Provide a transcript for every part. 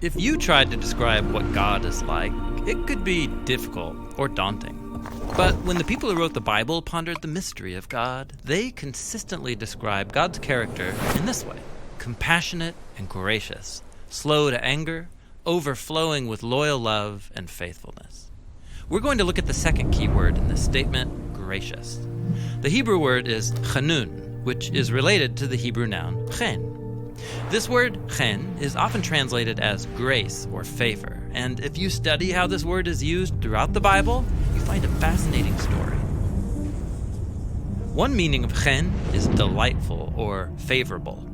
If you tried to describe what God is like, it could be difficult or daunting. But when the people who wrote the Bible pondered the mystery of God, they consistently describe God's character in this way: compassionate and gracious, slow to anger, overflowing with loyal love and faithfulness. We're going to look at the second key word in this statement, gracious. The Hebrew word is chanun, which is related to the Hebrew noun chen. This word, chen, is often translated as grace or favor, and if you study how this word is used throughout the Bible, you find a fascinating story. One meaning of chen is delightful or favorable.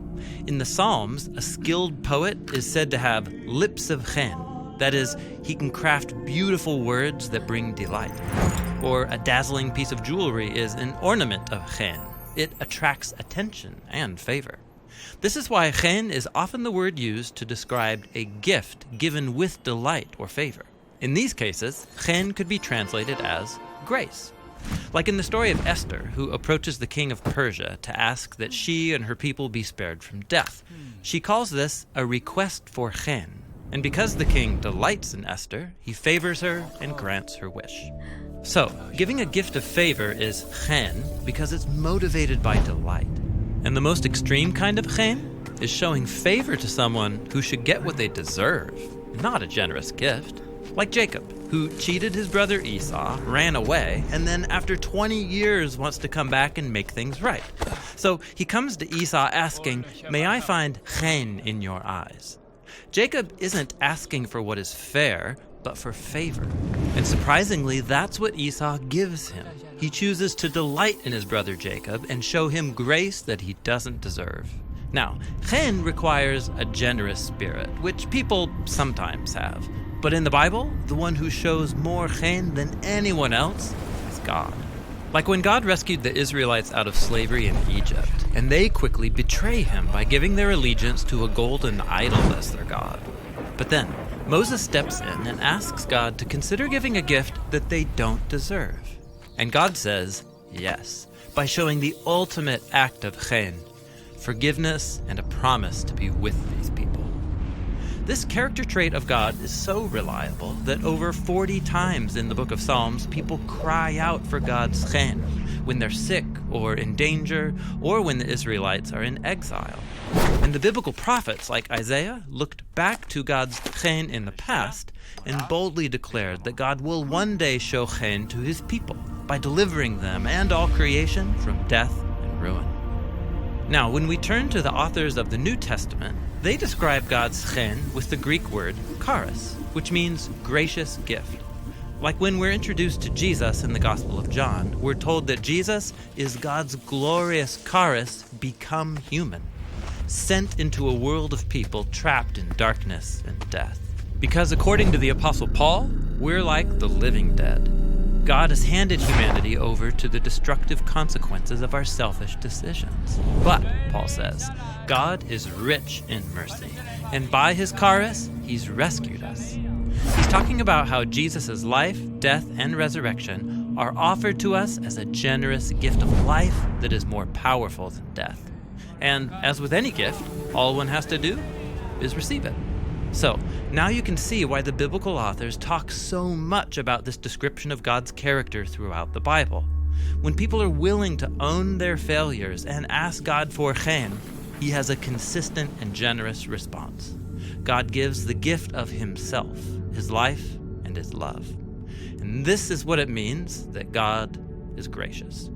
In the Psalms, a skilled poet is said to have lips of chen. That is, he can craft beautiful words that bring delight. Or a dazzling piece of jewelry is an ornament of chen. It attracts attention and favor. This is why chen is often the word used to describe a gift given with delight or favor. In these cases, chen could be translated as grace. Like in the story of Esther, who approaches the king of Persia to ask that she and her people be spared from death. She calls this a request for chen. And because the king delights in Esther, he favors her and grants her wish. So, giving a gift of favor is chen because it's motivated by delight. And the most extreme kind of chen is showing favor to someone who should get what they deserve, not a generous gift. Like Jacob, who cheated his brother Esau, ran away, and then after 20 years wants to come back and make things right. So he comes to Esau asking, "May I find chen in your eyes?" Jacob isn't asking for what is fair, but for favor. And surprisingly, that's what Esau gives him. He chooses to delight in his brother Jacob and show him grace that he doesn't deserve. Now, chen requires a generous spirit, which people sometimes have. But in the Bible, the one who shows more chen than anyone else is God. Like when God rescued the Israelites out of slavery in Egypt, and they quickly betray him by giving their allegiance to a golden idol as their God. But then, Moses steps in and asks God to consider giving a gift that they don't deserve. And God says yes, by showing the ultimate act of chen, forgiveness and a promise to be with these people. This character trait of God is so reliable that over 40 times in the book of Psalms, people cry out for God's chen when they're sick or in danger, or when the Israelites are in exile. And the biblical prophets like Isaiah looked back to God's chen in the past and boldly declared that God will one day show chen to his people by delivering them and all creation from death and ruin. Now, when we turn to the authors of the New Testament, they describe God's chen with the Greek word charis, which means gracious gift. Like when we're introduced to Jesus in the Gospel of John, we're told that Jesus is God's glorious charis become human, sent into a world of people trapped in darkness and death. Because according to the Apostle Paul, we're like the living dead. God has handed humanity over to the destructive consequences of our selfish decisions. But, Paul says, God is rich in mercy, and by his charis, he's rescued us. He's talking about how Jesus' life, death, and resurrection are offered to us as a generous gift of life that is more powerful than death. And as with any gift, all one has to do is receive it. So, now you can see why the biblical authors talk so much about this description of God's character throughout the Bible. When people are willing to own their failures and ask God for chen, he has a consistent and generous response. God gives the gift of himself, his life, and his love. And this is what it means that God is gracious.